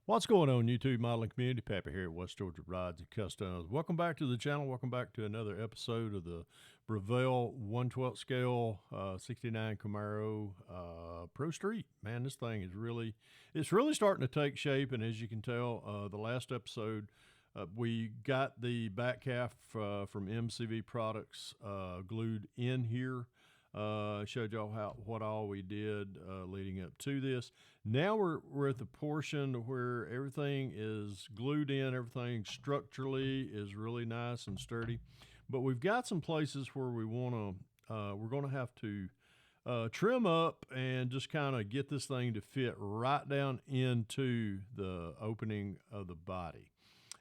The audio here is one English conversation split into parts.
What's going on, YouTube modeling community? Pappy here at West Georgia Rides and Customs. Welcome back to the channel. Welcome back to another episode of the Revell 1/12 scale 69 Camaro Pro Street. Man, this thing is it's really starting to take shape. And as you can tell, the last episode, we got the back half from MCV Products glued in here. Showed y'all what all we did leading up to this. Now we're at the portion where everything is glued in, everything structurally is really nice and sturdy, but we've got some places where we're going to have to trim up and just kind of get this thing to fit right down into the opening of the body.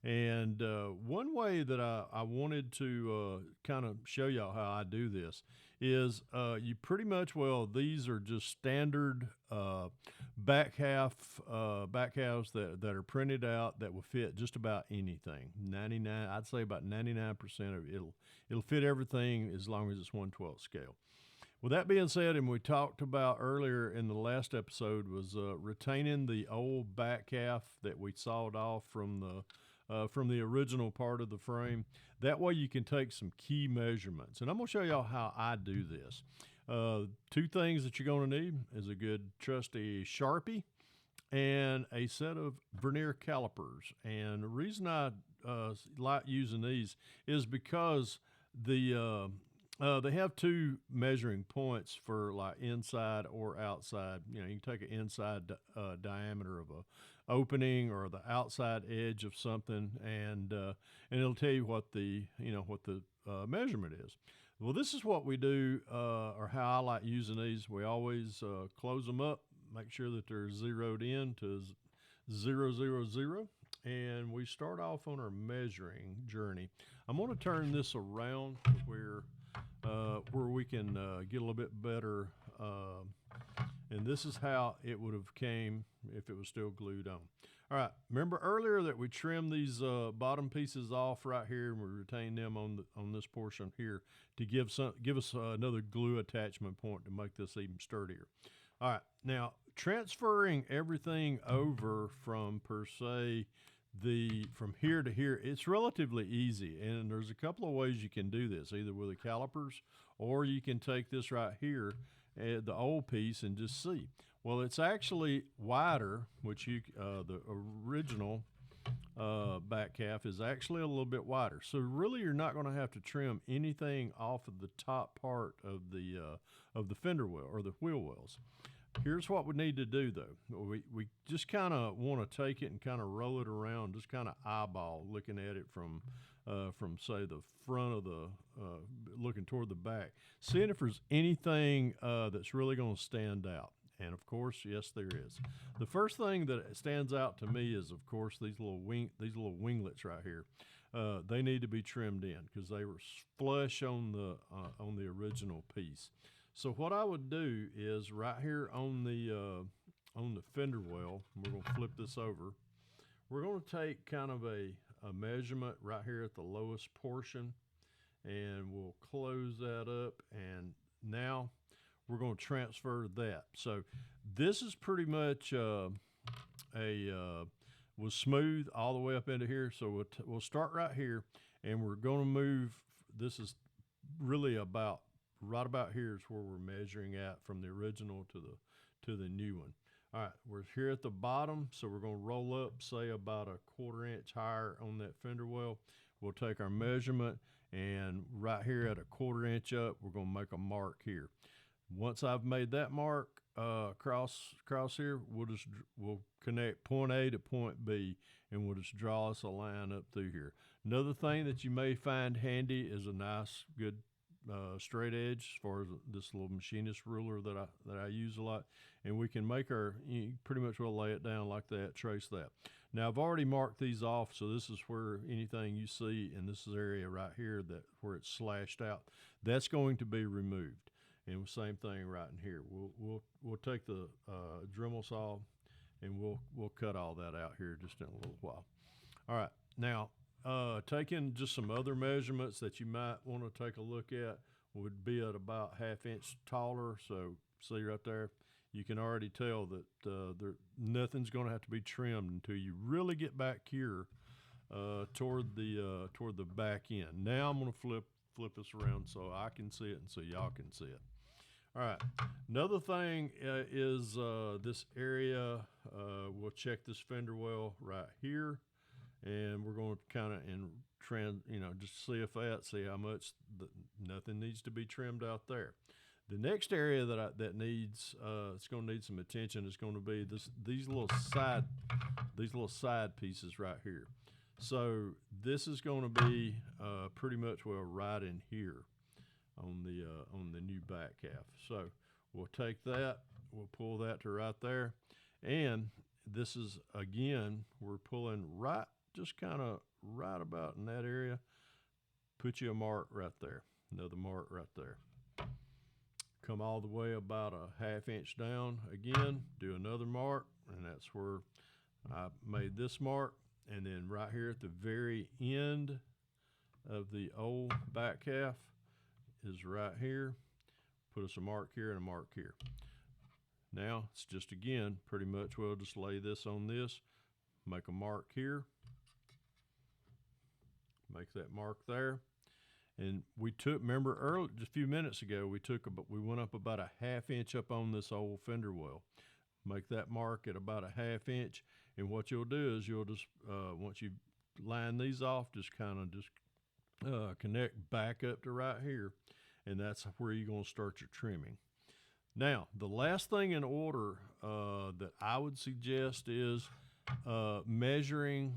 And one way that I wanted to kind of show y'all how I do this is you pretty much, these are just standard back halves that are printed out that will fit just about anything. I'd say about 99% of it, it'll fit everything as long as it's 1/12 scale. With that being said, and we talked about earlier in the last episode, was retaining the old back half that we sawed off from the original part of the frame. That way you can take some key measurements. And I'm going to show y'all how I do this. Two things that you're going to need is a good trusty Sharpie and a set of vernier calipers. And the reason I like using these is because they have two measuring points for like inside or outside. You know, you can take an inside diameter of a opening or the outside edge of something, and it'll tell you what the measurement is. Well, this is what we do, or how I like using these. We always close them up, make sure that they're zeroed in to 0, 0, 0. And we start off on our measuring journey. I'm going to turn this around where we can get a little bit better. And this is how it would have came if it was still glued on. All right, remember earlier that we trimmed these bottom pieces off right here, and we retained them on this portion here to give us another glue attachment point to make this even sturdier. All right, now transferring everything over from from here to here, it's relatively easy, and there's a couple of ways you can do this, either with the calipers, or you can take this right here, the old piece, and just see. Well, it's actually wider, which the original back half is actually a little bit wider. So really, you're not going to have to trim anything off of the top part of the fender well or the wheel wells. Here's what we need to do, though. We just kind of want to take it and kind of roll it around, just kind of eyeball, looking at it from say the front of the, looking toward the back, seeing if there's anything that's really going to stand out. And of course, yes, there is. The first thing that stands out to me is, of course, these little winglets right here. They need to be trimmed in because they were flush on the original piece. So what I would do is right here on the fender well, we're going to flip this over. We're going to take kind of a measurement right here at the lowest portion, and we'll close that up. And now we're going to transfer that. So this is pretty much was smooth all the way up into here. So we'll start right here, and we're going to move. This is really right about here is where we're measuring at from the original to the new one. All right, we're here at the bottom, so we're going to roll up, say about a 1/4 inch higher on that fender well. We'll take our measurement, and right here at a 1/4 inch up, we're going to make a mark here. Once I've made that mark across here, we'll connect point A to point B, and we'll just draw us a line up through here. Another thing that you may find handy is a nice, good straight edge, as far as this little machinist ruler that I use a lot, and we can make you pretty much will lay it down like that, trace that. Now I've already marked these off, so this is where anything you see in this area right here where it's slashed out, that's going to be removed. And the same thing right in here. We'll take the Dremel saw, and we'll cut all that out here just in a little while. All right, now taking just some other measurements that you might want to take a look at would be at about 1/2 inch taller. So see right there, you can already tell that nothing's going to have to be trimmed until you really get back here toward the back end. Now I'm going to flip this around so I can see it and so y'all can see it. All right. Another thing is this area. We'll check this fender well right here, and we're going to kind of just see how much nothing needs to be trimmed out there. The next area that needs it's going to need some attention is going to be these little side pieces right here. So this is going to be pretty much right in here on the new back half. So we'll take that, we'll pull that to right there, and this is again we're pulling just kind of right about in that area. Put you a mark right there, another mark right there. Come all the way about a ½ inch down again, do another mark, and that's where I made this mark. And then right here at the very end of the old back half is right here. Put us a mark here and a mark here. Now it's just again pretty much we'll just lay this on this, make a mark here, make that mark there. And we remember earlier, just a few minutes ago, we went up about a ½ inch up on this old fender well. Make that mark at about a ½ inch. And what you'll do is you'll just, once you line these off, just kind of connect back up to right here. And that's where you're going to start your trimming. Now, the last thing in order that I would suggest is measuring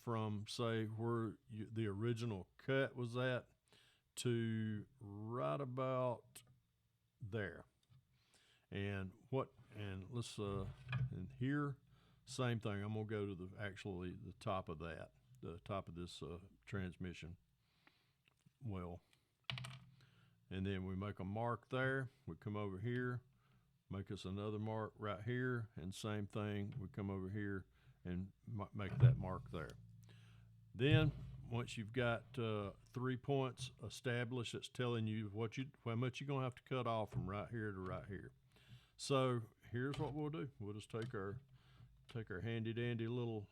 from, say, where the original cut was at to right about there. And let's and here, same thing. I'm gonna go to the top of that, the top of this transmission well, and then we make a mark there. We come over here, make us another mark right here, and same thing. We come over here and make that mark there. Then once you've got 3 points established, it's telling you how much you're gonna have to cut off from right here to right here. So here's what we'll do. We'll just take our handy dandy little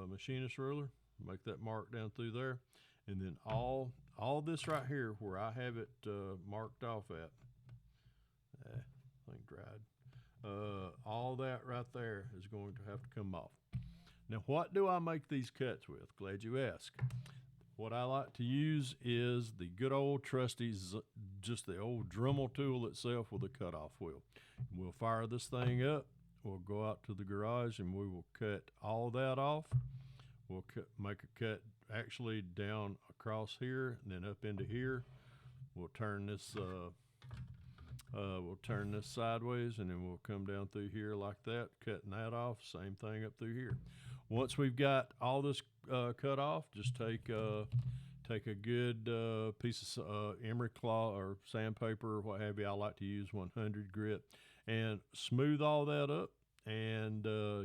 machinist ruler, make that mark down through there, and then all this right here where I have it marked off at, thing dried, all that right there is going to have to come off. Now, what do I make these cuts with? Glad you asked. What I like to use is the good old trusty, just the old Dremel tool itself with a cutoff wheel. We'll fire this thing up. We'll go out to the garage and we will cut all that off. We'll make a cut actually down across here and then up into here. We'll turn this sideways, and then we'll come down through here like that, cutting that off. Same thing up through here. Once we've got all this cut off, just take a good piece of emery cloth or sandpaper or what have you. I like to use 100 grit, and smooth all that up, and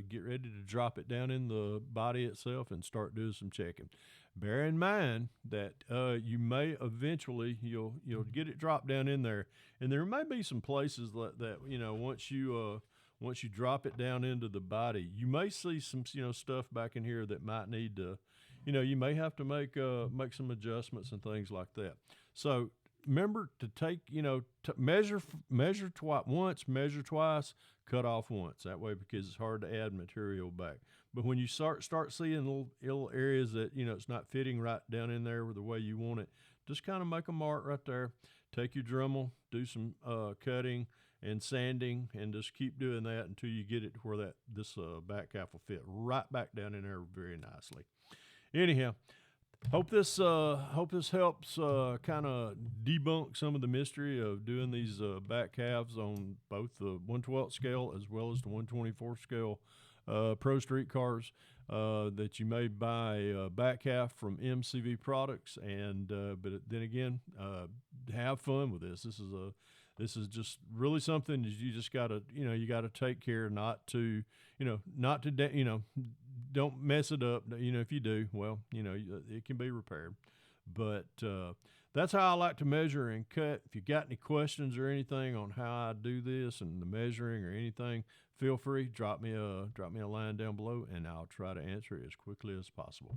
get ready to drop it down in the body itself and start doing some checking. Bear in mind that you may eventually you'll get it dropped down in there, and there may be some places that once you drop it down into the body, you may see some stuff back in here that might need to, you may have to make some adjustments and things like that. So remember to take measure once, measure twice, cut off once. That way, because it's hard to add material back. But when you start seeing little areas that it's not fitting right down in there the way you want it, just kind of make a mark right there. Take your Dremel, do some cutting and sanding, and just keep doing that until you get it to where this back half will fit right back down in there very nicely. Anyhow, hope this helps kind of debunk some of the mystery of doing these back halves on both the 1/12 scale as well as the 1/24 scale Pro Street cars that you may buy back half from MCV products, and but then again, have fun with this. This is just really something that you just gotta take care not to don't mess it up. If you do, well, it can be repaired. But that's how I like to measure and cut. If you got any questions or anything on how I do this and the measuring or anything, feel free, drop me a line down below, and I'll try to answer it as quickly as possible.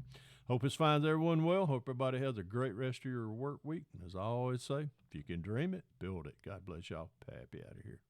Hope this finds everyone well. Hope everybody has a great rest of your work week. And as I always say, if you can dream it, build it. God bless y'all. Pappy out of here.